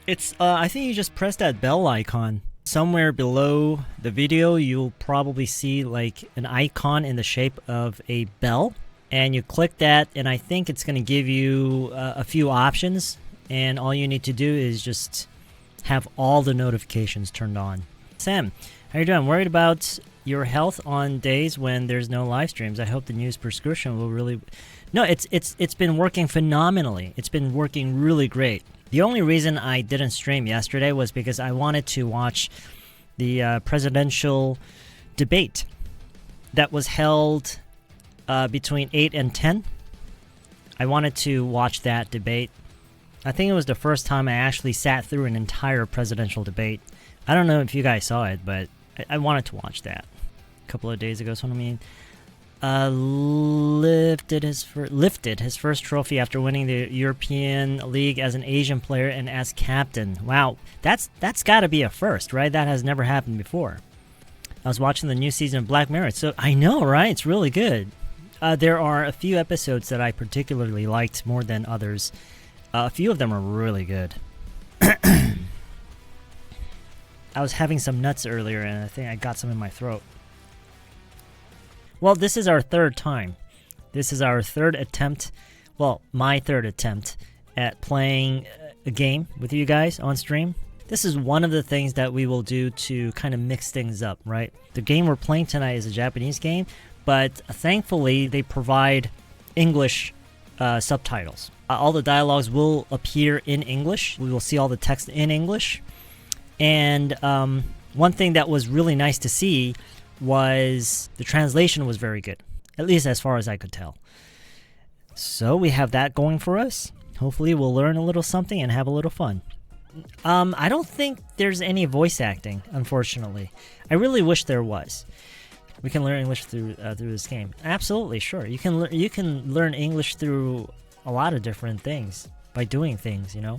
It's I think you just press that bell icon. Somewhere below the video, you'll probably see like an icon in the shape of a bell. And you click that, and I think it's going to give you a few options. And all you need to do is just have all the notifications turned on. Sam, how you doing? Worried about your health on days when there's no live streams? I hope the news prescription will really... No, it's been working phenomenally. It's been working really great. The only reason I didn't stream yesterday was because I wanted to watch the presidential debate that was held between 8 and 10. I wanted to watch that debate. I think it was the first time I actually sat through an entire presidential debate. I don't know if you guys saw it, but I wanted to watch that a couple of days ago. So I mean, lifted his first trophy after winning the European League as an Asian player and as captain. Wow, that's got to be a first, right? That has never happened before. I was watching the new season of Black Mirror, so I know, right? It's really good. There are a few episodes that I particularly liked more than others. A few of them are really good. I was having some nuts earlier, and I think I got some in my throat. Well, this is our third time. This is our third attempt, well, my third attempt at playing a game with you guys on stream. This is one of the things that we will do to kind of mix things up, right? The game we're playing tonight is a Japanese game, but thankfully they provide English subtitles. All the dialogues will appear in English. We will see all the text in English. And one thing that was really nice to see was the translation was very good, at least as far as I could tell. So we have that going for us. Hopefully we'll learn a little something and have a little fun. I don't think there's any voice acting, unfortunately. I really wish there was. We can learn English through this game. Absolutely, sure. You can learn English through a lot of different things by doing things, you know.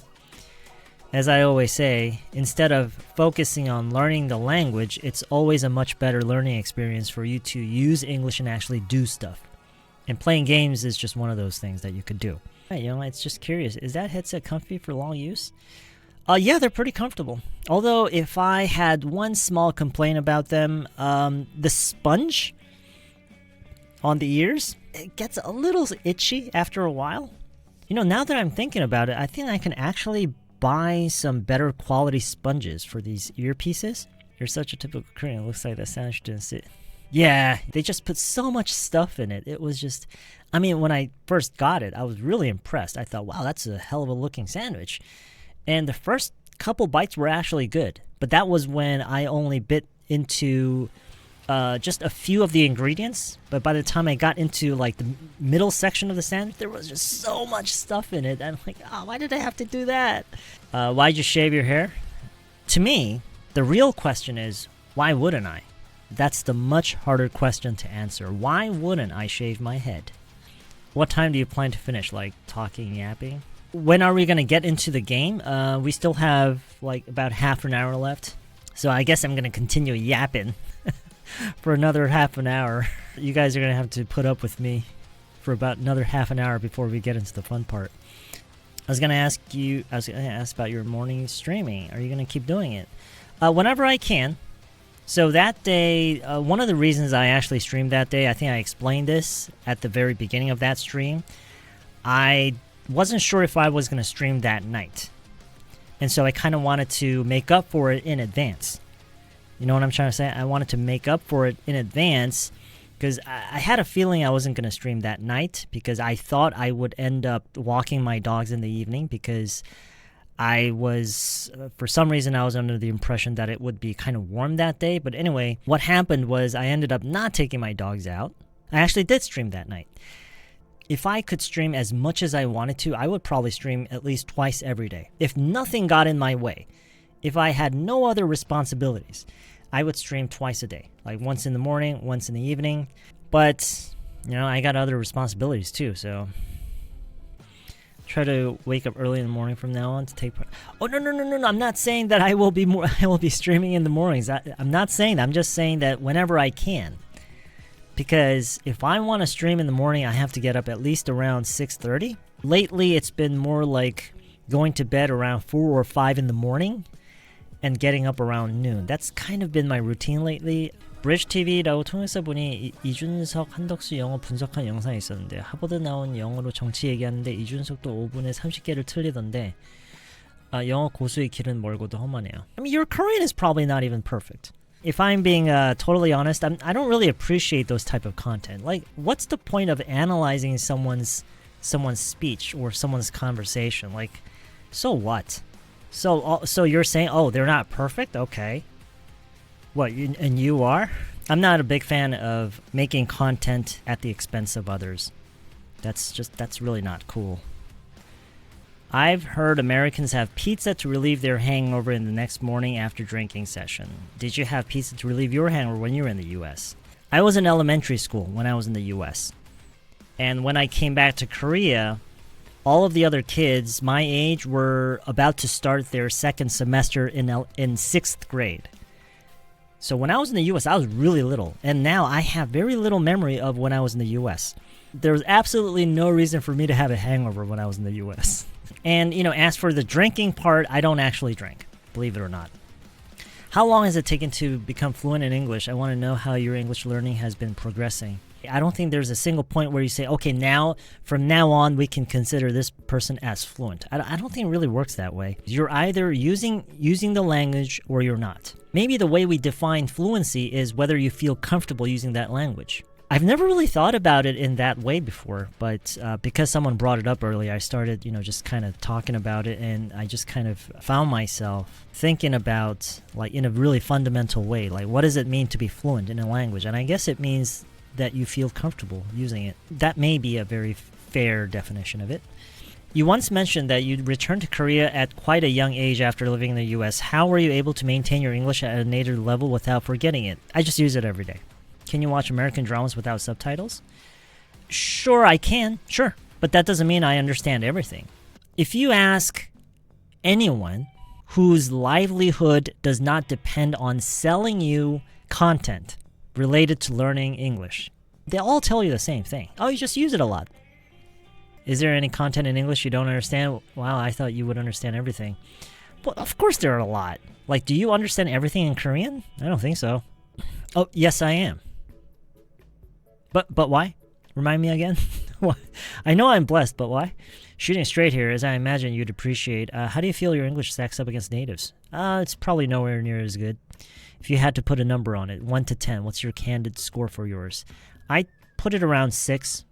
As I always say, instead of focusing on learning the language, it's always a much better learning experience for you to use English and actually do stuff. And playing games is just one of those things that you could do. Hey, you know, it's just curious. Is that headset comfy for long use? Yeah, they're pretty comfortable. Although, if I had one small complaint about them, the sponge on the ears, it gets a little itchy after a while. You know, now that I'm thinking about it, I think I can actually buy some better quality sponges for these earpieces. You're such a typical Korean. It looks like that sandwich didn't sit. Yeah, they just put so much stuff in it. It was just, I mean, when I first got it, I was really impressed. I thought, wow, that's a hell of a looking sandwich. And the first couple bites were actually good. But that was when I only bit into just a few of the ingredients. But by the time I got into like the middle section of the sandwich, there was just so much stuff in it. I'm like, oh, why did I have to do that? Why'd you shave your hair? To me, the real question is, why wouldn't I? That's the much harder question to answer. Why wouldn't I shave my head? What time do you plan to finish, like talking, yapping? When are we going to get into the game? We still have like about half an hour left. So I guess I'm going to continue yapping for another half an hour. You guys are going to have to put up with me for about another half an hour before we get into the fun part. I was going to ask about your morning streaming. Are you going to keep doing it? Whenever I can. So that day, one of the reasons I actually streamed that day, I think I explained this at the very beginning of that stream. I wasn't sure if I was going to stream that night. And so I kind of wanted to make up for it in advance. You know what I'm trying to say? I wanted to make up for it in advance because I had a feeling I wasn't going to stream that night because I thought I would end up walking my dogs in the evening because I was, for some reason, I was under the impression that it would be kind of warm that day. But anyway, what happened was I ended up not taking my dogs out. I actually did stream that night. If I could stream as much as I wanted to, I would probably stream at least twice every day. If nothing got in my way, if I had no other responsibilities, I would stream twice a day. Like once in the morning, once in the evening. But, you know, I got other responsibilities too, so try to wake up early in the morning from now on to take part. Oh, no. I'm not saying that I will be streaming in the mornings. I'm not saying that. I'm just saying that whenever I can. Because if I want to stream in the morning, I have to get up at least around 6:30. Lately, it's been more like going to bed around 4 or 5 in the morning and getting up around noon. That's kind of been my routine lately. 브리지 TV라고 통해서 보니 이준석, 한덕수 영어 분석한 영상이 있었는데 하버드 나온 영어로 정치 얘기하는데 이준석도 5분에 30개를 틀리던데 영어 고수의 길은 멀고도 험하네요. I mean, your Korean is probably not even perfect. If I'm being totally honest, I don't really appreciate those type of content. Like, what's the point of analyzing someone's speech or someone's conversation? Like, so what? So you're saying, oh, they're not perfect? Okay. What, and you are? I'm not a big fan of making content at the expense of others. That's really not cool. I've heard Americans have pizza to relieve their hangover in the next morning after drinking session. Did you have pizza to relieve your hangover when you were in the US? I was in elementary school when I was in the US. And when I came back to Korea, all of the other kids my age were about to start their second semester in 6th grade. So when I was in the US, I was really little. And now I have very little memory of when I was in the US. There's absolutely no reason for me to have a hangover when I was in the US. And, as for the drinking part, I don't actually drink, believe it or not. How long has it taken to become fluent in English? I want to know how your English learning has been progressing. I don't think there's a single point where you say, okay, from now on, we can consider this person as fluent. I don't think it really works that way. You're either using the language or you're not. Maybe the way we define fluency is whether you feel comfortable using that language. I've never really thought about it in that way before, but because someone brought it up earlier, I started, just kind of talking about it, and I just kind of found myself thinking about, like, in a really fundamental way, like, what does it mean to be fluent in a language? And I guess it means that you feel comfortable using it. That may be a very fair definition of it. You once mentioned that you returned to Korea at quite a young age after living in the US. How were you able to maintain your English at a native level without forgetting it? I just use it every day. Can you watch American dramas without subtitles? Sure, I can. Sure. But that doesn't mean I understand everything. If you ask anyone whose livelihood does not depend on selling you content related to learning English, they all tell you the same thing. Oh, you just use it a lot. Is there any content in English you don't understand? Wow, I thought you would understand everything. Well, of course there are a lot. Like, do you understand everything in Korean? I don't think so. Oh, yes, I am. But why? Remind me again? Why? I know I'm blessed, but why? Shooting straight here, as I imagine you'd appreciate, how do you feel your English stacks up against natives? It's probably nowhere near as good. If you had to put a number on it, 1 to 10, what's your candid score for yours? I put it around 6.